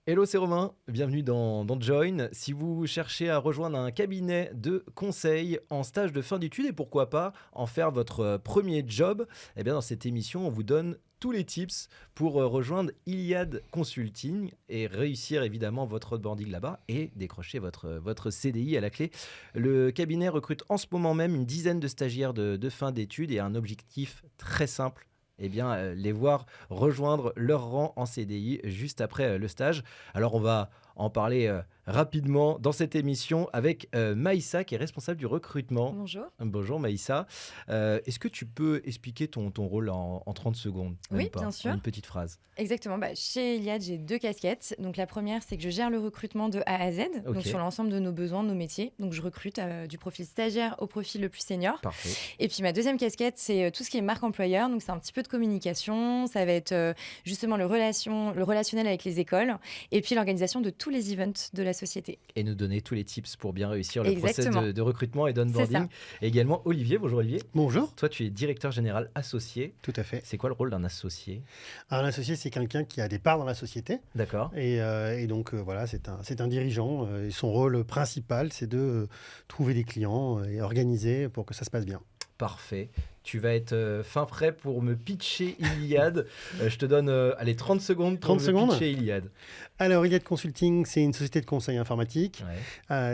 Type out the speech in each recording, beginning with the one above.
Hello, c'est Romain, bienvenue dans Join. Si vous cherchez à rejoindre un cabinet de conseil en stage de fin d'études et pourquoi pas en faire votre premier job, eh bien dans cette émission, on vous donne tous les tips pour rejoindre Iliad Consulting et réussir évidemment votre onboarding là-bas et décrocher votre CDI à la clé. Le cabinet recrute en ce moment même une dizaine de stagiaires de fin d'études et a un objectif très simple. Eh bien, les voir rejoindre leur rang en CDI juste après le stage. Alors, on va en parler rapidement dans cette émission avec Maïssa, qui est responsable du recrutement. Bonjour. Bonjour Maïssa. Est-ce que tu peux expliquer ton rôle en 30 secondes? Même Oui, pas, bien en sûr. une petite phrase. Exactement. Chez Iliad, j'ai 2 casquettes. Donc, la première, c'est que je gère le recrutement de A à Z, donc Ok, sur l'ensemble de nos besoins, de nos métiers. Donc, je recrute du profil stagiaire au profil le plus senior. parfait. Et puis, ma deuxième casquette, c'est tout ce qui est marque employeur. Donc, c'est un petit peu de communication. Ça va être justement le relationnel avec les écoles et puis l'organisation de tous les events de la société. Et nous donner tous les tips pour bien réussir le process Exactement. de recrutement et C'est d'onboarding. ça. Et également Olivier. Bonjour Olivier. Bonjour, Toi, tu es directeur général associé. tout à fait. C'est quoi le rôle d'un associé? Un associé, c'est quelqu'un qui a des parts dans la société. D'accord. Et donc, voilà, c'est un dirigeant. Et son rôle principal, c'est de trouver des clients et organiser pour que ça se passe bien. Parfait. Tu vas être fin prêt pour me pitcher Iliad. Je te donne allez, 30 secondes pour 30 me secondes pitcher Iliad. Alors, Iliad Consulting, c'est une société de conseil informatique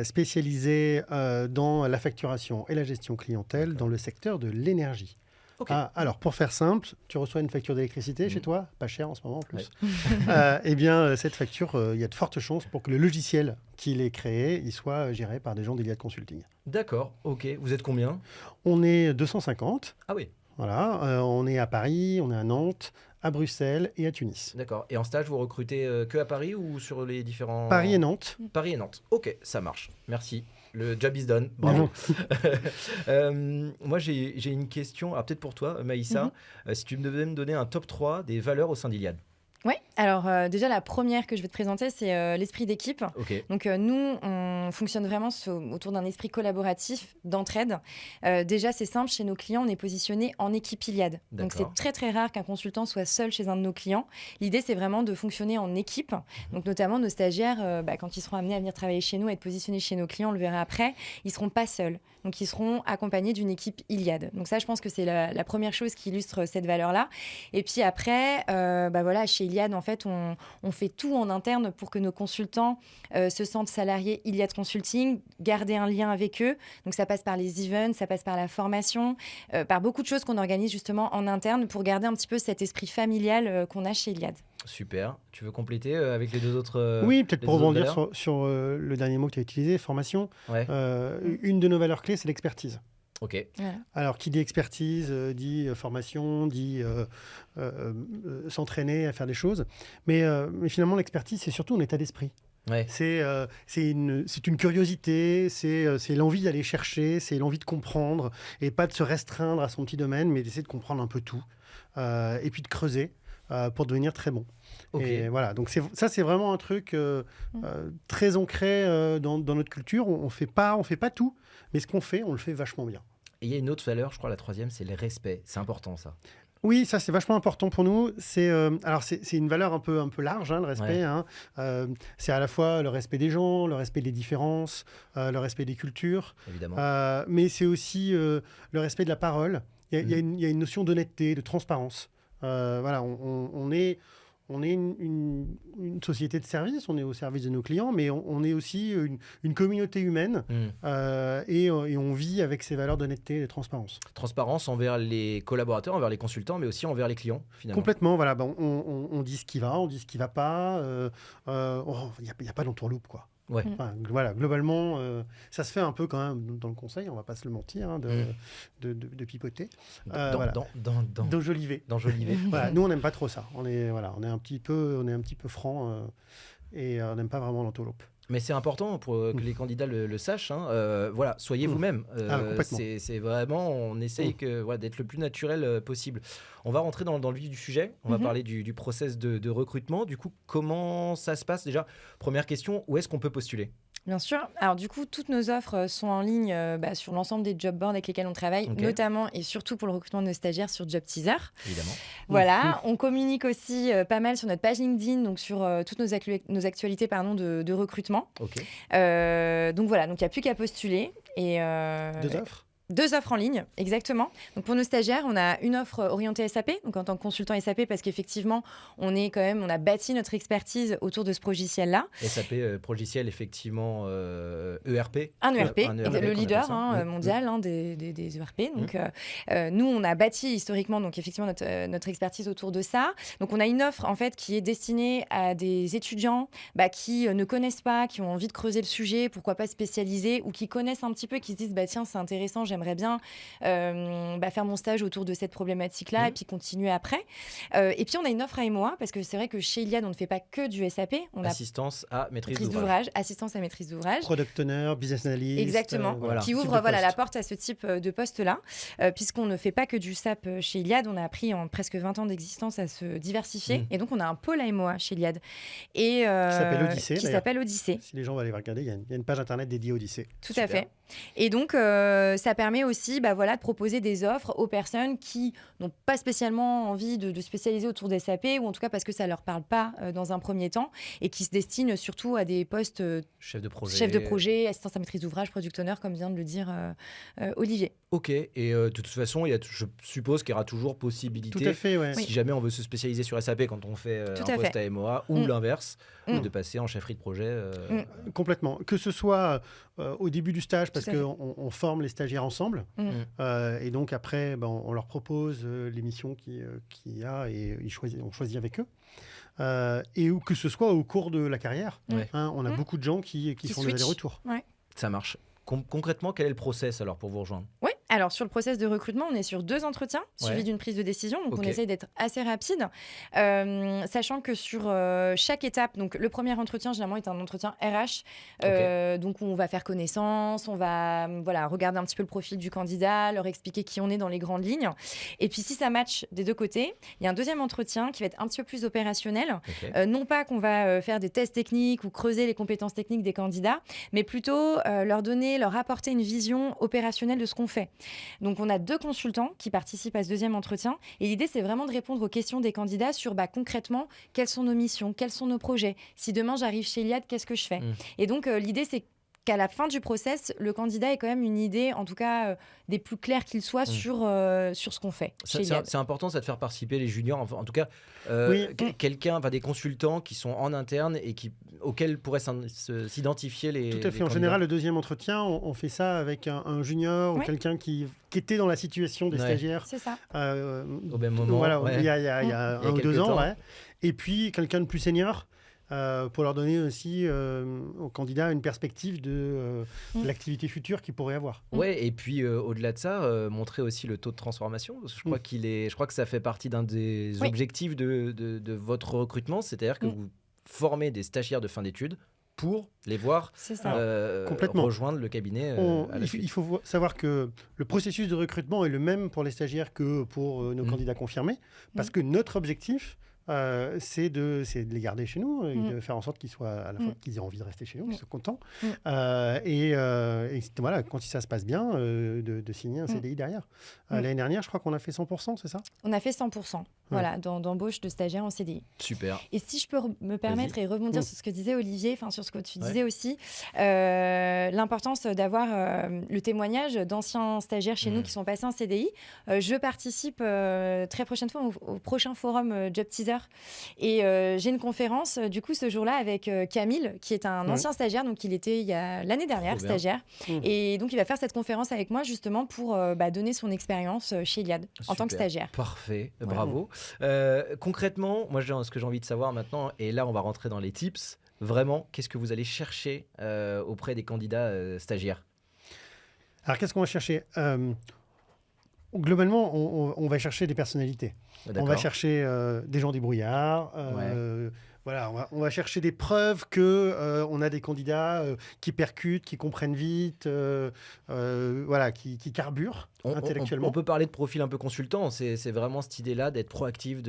spécialisée dans la facturation et la gestion clientèle D'accord. dans le secteur de l'énergie. Ok. Alors, pour faire simple, tu reçois une facture d'électricité chez Mhm. toi, pas cher en ce moment en plus. Ouais. Eh bien, cette facture, il y a de fortes chances pour que le logiciel qu'il ait créé, il soit géré par des gens d'Iliad Consulting. D'accord, ok. Vous êtes combien? On est 250, Ah oui, voilà. On est à Paris, on est à Nantes, à Bruxelles et à Tunis. d'accord. Et en stage, vous recrutez que à Paris ou sur les différents... Paris et Nantes. Paris et Nantes. Ok, ça marche. Merci. Le job is done. Bravo. Moi, j'ai une question, peut-être pour toi, Maïssa. Si tu devais me donner un top 3 des valeurs au sein d'Iliad. Oui, alors déjà la première que je vais te présenter, c'est l'esprit d'équipe. Ok, Donc nous, on fonctionne vraiment autour d'un esprit collaboratif, d'entraide. Déjà, c'est simple, chez nos clients, on est positionné en équipe Iliad. Donc c'est D'accord. très très rare qu'un consultant soit seul chez un de nos clients. L'idée, c'est vraiment de fonctionner en équipe. Donc notamment nos stagiaires, quand ils seront amenés à venir travailler chez nous, à être positionnés chez nos clients, on le verra après, ils seront pas seuls. Donc ils seront accompagnés d'une équipe Iliad. Donc ça, je pense que c'est la première chose qui illustre cette valeur-là. Et puis après, voilà, chez Iliad, en fait, on fait tout en interne pour que nos consultants se sentent salariés Iliad Consulting, garder un lien avec eux. Donc ça passe par les events, ça passe par la formation, par beaucoup de choses qu'on organise justement en interne pour garder un petit peu cet esprit familial qu'on a chez Iliad. super. Tu veux compléter avec les deux autres Oui, peut-être les pour deux autres rebondir valeurs? sur le dernier mot que tu as utilisé, formation. Ouais, Une de nos valeurs clés, c'est l'expertise. ok. Voilà. Alors, qui dit expertise, dit formation, dit s'entraîner à faire des choses. Mais finalement, l'expertise, c'est surtout un état d'esprit. Ouais, C'est une curiosité, c'est l'envie d'aller chercher, c'est l'envie de comprendre et pas de se restreindre à son petit domaine, mais d'essayer de comprendre un peu tout et puis de creuser pour devenir très bon. ok. Et voilà, donc ça c'est vraiment un truc très ancré dans notre culture. On fait pas tout, mais ce qu'on fait, on le fait vachement bien. Et il y a une autre valeur, je crois, la troisième, c'est le respect. C'est important, ça. Oui, ça c'est vachement important pour nous. Alors c'est une valeur un peu large, hein, le respect. Ouais. Hein. C'est à la fois le respect des gens, le respect des différences, le respect des cultures, Évidemment. mais c'est aussi le respect de la parole. Il y a une notion d'honnêteté, de transparence. Voilà, on est une société de service, on est au service de nos clients, mais on est aussi une communauté humaine et on vit avec ces valeurs d'honnêteté et de transparence. Transparence envers les collaborateurs, envers les consultants, mais aussi envers les clients, finalement. Complètement, voilà. On dit ce qui va, on dit ce qui va pas. Il n'y a pas d'entourloupe, quoi. Ouais. Enfin, voilà, globalement, ça se fait un peu quand même dans le conseil, on va pas se le mentir, hein, de pipoter. Voilà. D'enjoliver. D'enjoliver. Voilà, nous, on n'aime pas trop ça. On est un petit peu franc et on n'aime pas vraiment l'entourloupe. Mais c'est important pour que les candidats le sachent. Voilà, soyez vous-même. Complètement. C'est vraiment, on essaye d'être le plus naturel possible. On va rentrer dans le vif du sujet. On va parler du process de recrutement. Du coup, comment ça se passe déjà? Première question, où est-ce qu'on peut postuler? Bien sûr. Alors du coup, toutes nos offres sont en ligne sur l'ensemble des job boards avec lesquels on travaille, Ok. notamment et surtout pour le recrutement de nos stagiaires sur Job Teaser. Évidemment. Voilà, on communique aussi pas mal sur notre page LinkedIn, donc sur toutes nos actualités de recrutement. Ok. Donc voilà, donc il n'y a plus qu'à postuler. Et, 2 offres. 2 offres en ligne, exactement. Donc pour nos stagiaires, on a une offre orientée SAP, donc en tant que consultant SAP, parce qu'effectivement, on a bâti notre expertise autour de ce logiciel-là. SAP, progiciel, effectivement, ERP. Un ERP, Un ERP le qu'on appelle leader ça. mondial des ERP. Donc, nous, on a bâti historiquement donc effectivement notre expertise autour de ça. Donc, on a une offre en fait qui est destinée à des étudiants qui ne connaissent pas, qui ont envie de creuser le sujet, pourquoi pas spécialiser, ou qui connaissent un petit peu, qui se disent tiens, c'est intéressant, j'aimerais bien faire mon stage autour de cette problématique-là et puis continuer après. Et puis, on a une offre à MOA parce que c'est vrai que chez Iliad, on ne fait pas que du SAP. On a Assistance à maîtrise maîtrise d'ouvrage. d'ouvrage, assistance à maîtrise d'ouvrage. Product owner, business analyst. Exactement, voilà. qui Type ouvre de poste. la porte à ce type de poste-là, puisqu'on ne fait pas que du SAP chez Iliad, on a appris en presque 20 ans d'existence à se diversifier, et donc on a un pôle AMOA chez Iliad. Et, s'appelle Odyssée, Qui d'ailleurs. s'appelle Odyssée. Si les gens veulent aller regarder, il y a une page internet dédiée Odyssée. Tout Super. à fait. Et donc, ça permet aussi de proposer des offres aux personnes qui n'ont pas spécialement envie de spécialiser autour des SAP, ou en tout cas parce que ça ne leur parle pas dans un premier temps, et qui se destinent surtout à des postes Chef de chef de projet, assistance à maîtrise d'ouvrage, product owner, comme vient de le dire Olivier. Ok, et de toute façon, je suppose qu'il y aura toujours possibilité, Tout à fait, ouais. si jamais on veut se spécialiser sur SAP quand on fait Tout un à poste fait. à MOA, ou l'inverse, Mm. de passer en chefferie de projet. Complètement. Que ce soit au début du stage, parce Tout à fait. qu'on forme les stagiaires ensemble, et donc après, on leur propose les missions qu'il y a et on choisit avec eux. Et ou que ce soit au cours de la carrière. Ouais. On a beaucoup de gens qui font des switchent. allers-retours. Ça marche. Concrètement, quel est le process alors pour vous rejoindre? Oui, alors sur le process de recrutement, on est sur 2 entretiens suivis Ouais. d'une prise de décision. Donc Ok. on essaye d'être assez rapide, sachant que sur chaque étape, donc le premier entretien généralement est un entretien RH, donc où on va faire connaissance, on va regarder un petit peu le profil du candidat, leur expliquer qui on est dans les grandes lignes. Et puis si ça match des deux côtés, il y a un deuxième entretien qui va être un petit peu plus opérationnel. Ok. Non pas qu'on va faire des tests techniques ou creuser les compétences techniques des candidats, mais plutôt leur apporter une vision opérationnelle de ce qu'on fait. Donc, on a 2 consultants qui participent à ce deuxième entretien. Et l'idée, c'est vraiment de répondre aux questions des candidats sur concrètement, quelles sont nos missions, quels sont nos projets. Si demain, j'arrive chez Iliad, qu'est-ce que je fais ? Et donc, l'idée, c'est qu'à la fin du process, le candidat ait quand même une idée, en tout cas, des plus claires qu'il soit sur ce qu'on fait chez Iliad. C'est important, ça, de faire participer les juniors, en tout cas, Oui. des consultants qui sont en interne et auxquels pourraient s'identifier les Tout à fait. les En candidats. général, le deuxième entretien, on fait ça avec un junior ou Ouais. quelqu'un qui était dans la situation des Ouais. stagiaires. C'est ça. Au même moment. Voilà, ouais. il y a 1 ou 2 quelques ans. temps. Ouais. Et puis, quelqu'un de plus senior. Pour leur donner aussi aux candidats une perspective de l'activité future qu'ils pourraient avoir. Ouais, et puis au-delà de ça, montrer aussi le taux de transformation. Parce que je crois que ça fait partie d'un des Oui. objectifs de votre recrutement, c'est-à-dire que vous formez des stagiaires de fin d'études pour les voir C'est ça. Complètement. rejoindre le cabinet à la suite. Il faut savoir que le processus de recrutement est le même pour les stagiaires que pour nos candidats confirmés, parce que notre objectif, c'est de les garder chez nous et de faire en sorte qu'ils soient à la fois qu'ils aient envie de rester chez nous, qu'ils soient contents. Et voilà, quand ça se passe bien, de signer un CDI derrière. L'année dernière, je crois qu'on a fait 100%, c'est ça ? On a fait 100% d'embauche de stagiaires en CDI. Super. Et si je peux me permettre et rebondir sur ce que disait Olivier, sur ce que tu disais aussi, l'importance d'avoir le témoignage d'anciens stagiaires chez nous qui sont passés en CDI. Je participe très prochainement au prochain forum Job Teaser. Et j'ai une conférence, du coup, ce jour-là, avec Camille, qui est un ancien stagiaire. Donc, il était l'année dernière Trop bien. stagiaire. Et donc, il va faire cette conférence avec moi, justement, pour donner son expérience chez Iliad en tant que Super. stagiaire. Parfait, bravo. Concrètement, moi, ce que j'ai envie de savoir maintenant, et là, on va rentrer dans les tips. Vraiment, qu'est-ce que vous allez chercher auprès des candidats stagiaires? Alors, qu'est-ce qu'on va chercher ? Globalement, on va chercher des personnalités. On va chercher des gens débrouillards. Voilà, on va chercher des preuves que on a des candidats qui percutent, qui comprennent vite, voilà, qui carburent. intellectuellement. On peut parler de profil un peu consultant, c'est vraiment cette idée-là d'être proactif,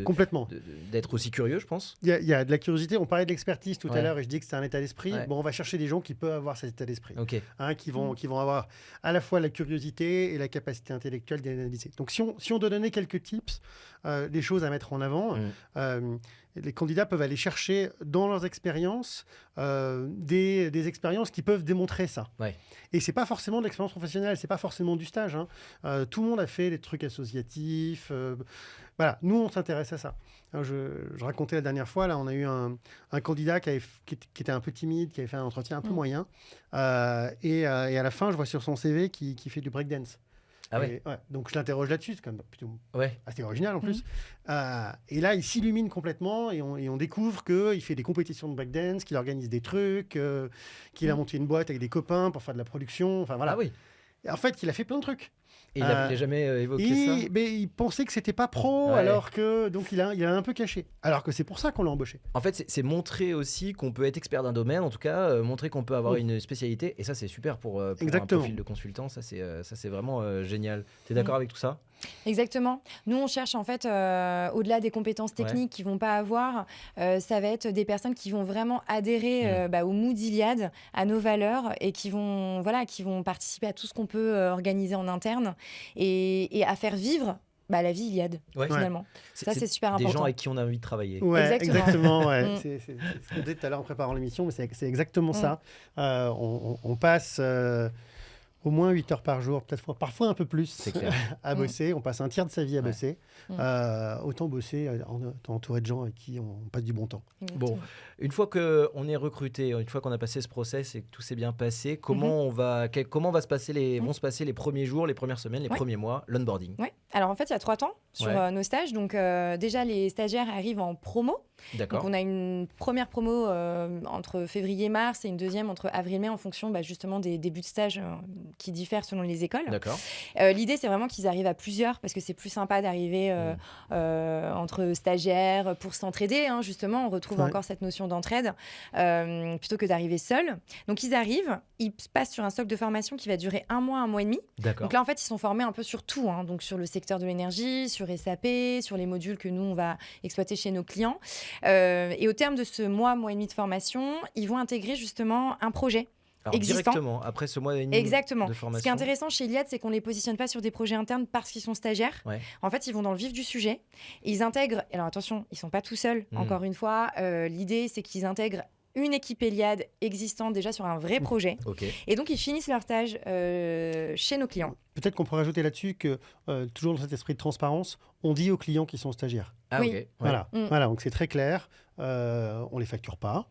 Complètement. d'être aussi curieux, je pense. Il y a de la curiosité. On parlait de l'expertise tout à Ouais. l'heure et je dis que c'est un état d'esprit. Ouais. Bon, on va chercher des gens qui peuvent avoir cet état d'esprit, Ok. qui vont avoir à la fois la curiosité et la capacité intellectuelle d'analyser. Donc, si on doit donner quelques tips, des choses à mettre en avant, les candidats peuvent aller chercher dans leurs expériences des expériences qui peuvent démontrer ça. Ouais. Et c'est pas forcément de l'expérience professionnelle, c'est pas forcément du stage. Tout le monde a fait des trucs associatifs. Voilà, nous on s'intéresse à ça. Alors, je racontais la dernière fois, là, on a eu un candidat qui était un peu timide, qui avait fait un entretien un peu moyen, et à la fin, je vois sur son CV qu'il fait du breakdance. Ah ouais. Donc je l'interroge là-dessus, c'est quand même plutôt Ouais. assez original en plus. Et là, il s'illumine complètement et on découvre qu'il fait des compétitions de breakdance, qu'il organise des trucs, qu'il a monté une boîte avec des copains pour faire de la production. Enfin voilà. Ah oui. Et en fait, qu'il a fait plein de trucs. Et il n'a jamais évoqué ça. Mais il pensait que c'était pas pro, Ouais. alors que donc il a un peu caché. Alors que c'est pour ça qu'on l'a embauché. En fait, c'est montrer aussi qu'on peut être expert d'un domaine, en tout cas, montrer qu'on peut avoir une spécialité. Et ça, c'est super pour un Exactement. profil de consultant. Ça, c'est vraiment génial. Tu es d'accord avec tout ça? Exactement. Nous, on cherche en fait, au-delà des compétences techniques qu'ils vont pas avoir, ça va être des personnes qui vont vraiment adhérer au mood d'Iliade, à nos valeurs et qui vont participer à tout ce qu'on peut organiser en interne et à faire vivre la vie Iliade, finalement. Ça, c'est super important. Des gens avec qui on a envie de travailler. Ouais, exactement. Ouais. Mm. C'est ce qu'on disait tout à l'heure en préparant l'émission, mais c'est exactement ça. On passe au moins 8 heures par jour, peut-être parfois un peu plus à bosser. On passe un tiers de sa vie à bosser. Autant bosser entouré de gens avec qui on passe du bon temps. Bon, une fois qu'on est recruté, une fois qu'on a passé ce process et que tout s'est bien passé, comment vont se passer les premiers jours, les premières semaines, les premiers mois, l'onboarding? Ouais. Alors en fait, il y a 3 temps sur nos stages. Donc déjà, les stagiaires arrivent en promo. D'accord. Donc on a une première promo entre février et mars et une deuxième entre avril et mai en fonction justement des débuts de stage qui diffèrent selon les écoles. D'accord. L'idée, c'est vraiment qu'ils arrivent à plusieurs parce que c'est plus sympa d'arriver entre stagiaires pour s'entraider. Justement, on retrouve encore cette notion d'entraide plutôt que d'arriver seul. Donc ils arrivent, ils passent sur un socle de formation qui va durer 1 mois, 1 mois et demi. D'accord. Donc là, en fait, ils sont formés un peu sur tout. Donc sur le secteur de l'énergie, sur SAP, sur les modules que nous, on va exploiter chez nos clients. Et au terme de ce mois, mois et demi de formation, ils vont intégrer justement un projet. Alors, existant. Directement, après ce mois et demi Exactement. de formation. Ce qui est intéressant chez Iliad, c'est qu'on ne les positionne pas sur des projets internes parce qu'ils sont stagiaires. Ouais. En fait, ils vont dans le vif du sujet. Et ils intègrent... Alors attention, ils ne sont pas tout seuls. Encore une fois, l'idée, c'est qu'ils intègrent une équipe Iliad existante déjà sur un vrai projet. Okay. Et donc, ils finissent leur stage chez nos clients. Peut-être qu'on pourrait rajouter là-dessus que, toujours dans cet esprit de transparence, on dit aux clients qu'ils sont stagiaires. Ah, Oui. ok. Ouais. Voilà, donc c'est très clair. On ne les facture pas.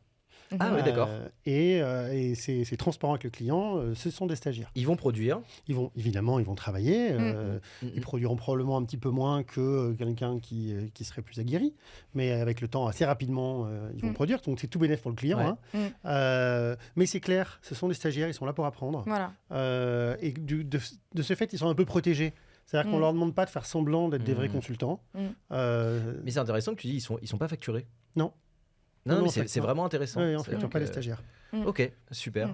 Ah oui, d'accord. Et c'est transparent avec le client. Ce sont des stagiaires. Ils vont produire. Évidemment, ils vont travailler. Ils produiront probablement un petit peu moins que quelqu'un qui serait plus aguerri. Mais avec le temps, assez rapidement, ils vont produire. Donc, c'est tout bénéf pour le client. Mais c'est clair, ce sont des stagiaires. Ils sont là pour apprendre. Voilà. Et de ce fait, ils sont un peu protégés. C'est-à-dire qu'on ne leur demande pas de faire semblant d'être des vrais consultants. Mais c'est intéressant que tu dis ils sont pas facturés. Non. Non, mais c'est vraiment intéressant. Oui, on ne facture pas les stagiaires. Ok, super.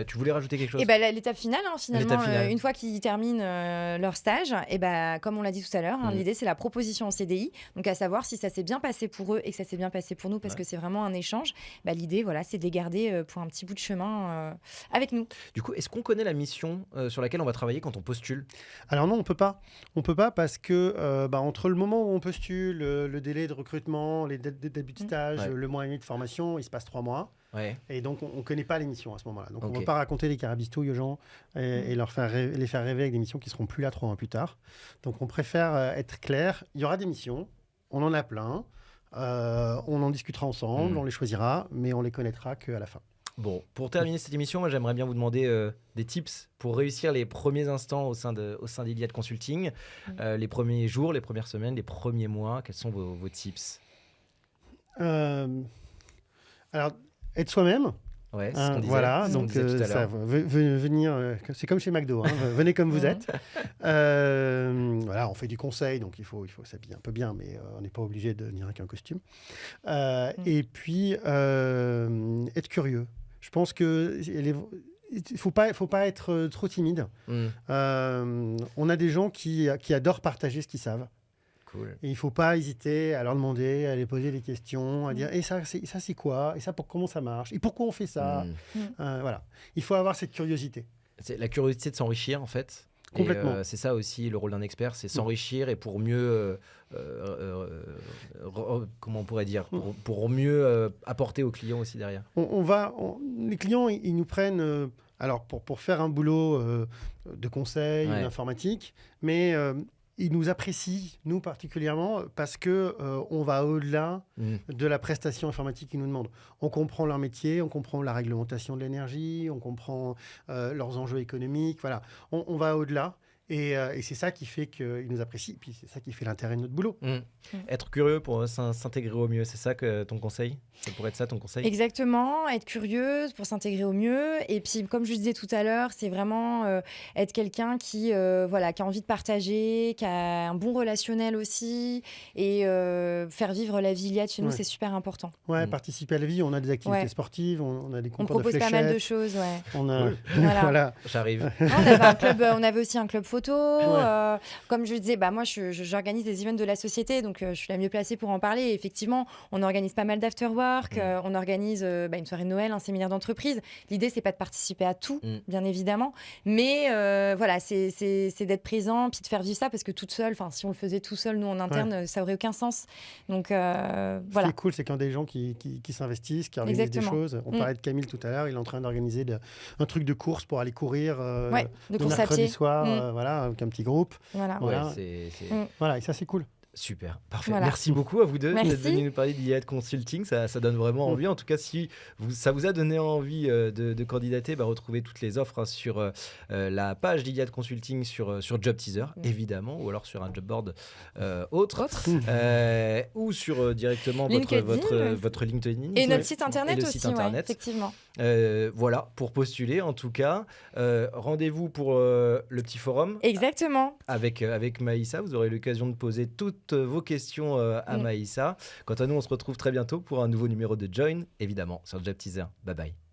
Tu voulais rajouter quelque chose? Et l'étape finale, finalement, une fois qu'ils terminent leur stage, et comme on l'a dit tout à l'heure, l'idée c'est la proposition en CDI. Donc à savoir si ça s'est bien passé pour eux et que ça s'est bien passé pour nous parce que c'est vraiment un échange. L'idée, c'est de les garder pour un petit bout de chemin avec nous. Du coup, est-ce qu'on connaît la mission sur laquelle on va travailler quand on postule? Alors non, on peut pas. On peut pas parce que entre le moment où on postule, le délai de recrutement, les débuts de stage, le mois et demi de formation, il se passe 3 mois. Ouais. Et donc, on ne connaît pas les missions à ce moment-là. Donc, on ne Ok. va pas raconter les carabistouilles aux gens et les faire rêver avec des missions qui ne seront plus là 3 mois plus tard. Donc, on préfère être clair. Il y aura des missions. On en a plein. On en discutera ensemble. On les choisira. Mais on les connaîtra qu'à la fin. Bon, pour terminer cette émission, moi, j'aimerais bien vous demander des tips pour réussir les premiers instants au sein d'Iliad Consulting. Les premiers jours, les premières semaines, les premiers mois. Quels sont vos tips? Alors, être soi-même. Ouais, c'est ce qu'on disait. Voilà, C'est ce qu'on donc disait tout à l'heure. venir, c'est comme chez McDo, venez comme vous êtes. Voilà, on fait du conseil, donc il faut s'habiller un peu bien, mais on n'est pas obligé de venir avec un costume. Et puis, être curieux. Je pense que il faut pas être trop timide. On a des gens qui adorent partager ce qu'ils savent. Cool. Et il ne faut pas hésiter à leur demander, à les poser des questions, à dire et ça c'est quoi? Et ça, comment ça marche? Et pourquoi on fait ça? Voilà. Il faut avoir cette curiosité. C'est la curiosité de s'enrichir, en fait. Complètement. Et c'est ça aussi le rôle d'un expert, c'est s'enrichir et pour mieux, comment on pourrait dire, pour mieux apporter aux clients aussi derrière. Les clients, ils nous prennent alors pour faire un boulot de conseil, d'informatique, mais ils nous apprécient, nous particulièrement, parce que on va au-delà de la prestation informatique qu'ils nous demandent. On comprend leur métier, on comprend la réglementation de l'énergie, on comprend leurs enjeux économiques. Voilà, on va au-delà. Et c'est ça qui fait qu'ils nous apprécient. Et puis c'est ça qui fait l'intérêt de notre boulot. Être curieux pour s'intégrer au mieux, c'est ça que ton conseil? Ça pourrait être ça ton conseil? Exactement, être curieuse pour s'intégrer au mieux. Et puis, comme je disais tout à l'heure, c'est vraiment être quelqu'un qui a envie de partager, qui a un bon relationnel aussi. Et faire vivre la vie Iliad chez nous, c'est super important. Ouais, participer à la vie. On a des activités sportives, on a des concours de fléchettes. On propose pas mal de choses, On a... voilà. J'arrive. On avait aussi un club photo. Comme je disais, moi, j'organise des events de la société, donc je suis la mieux placée pour en parler. Et effectivement, on organise pas mal d'afterwork. On organise une soirée de Noël, un séminaire d'entreprise. L'idée, c'est pas de participer à tout, bien évidemment, mais c'est d'être présent puis de faire vivre ça, parce que toute seule, si on le faisait tout seul, nous en interne, ça aurait aucun sens. Donc voilà. Ce qui est cool, c'est quand des gens qui s'investissent, qui organisent des choses. On parlait de Camille tout à l'heure, il est en train d'organiser un truc de course pour aller courir de le course mercredi à pied. soir, avec un petit groupe. Voilà. Voilà, et ça c'est cool. Super, parfait. Voilà. Merci beaucoup à vous deux Merci. d'être venus nous parler d'Iliad Consulting. Ça donne vraiment envie. En tout cas, si ça vous a donné envie de candidater, retrouvez toutes les offres sur la page d'Iliad Consulting sur Job Teaser, évidemment, ou alors sur un job board autre. Ou sur directement votre LinkedIn. Et notre site internet et le aussi, site internet. effectivement. Voilà, pour postuler en tout cas. Rendez-vous pour le petit forum. Exactement. Avec Maïssa, vous aurez l'occasion de poser toutes vos questions à Maïssa. Quant à nous, on se retrouve très bientôt pour un nouveau numéro de Join, évidemment, sur Job Teaser. Bye bye.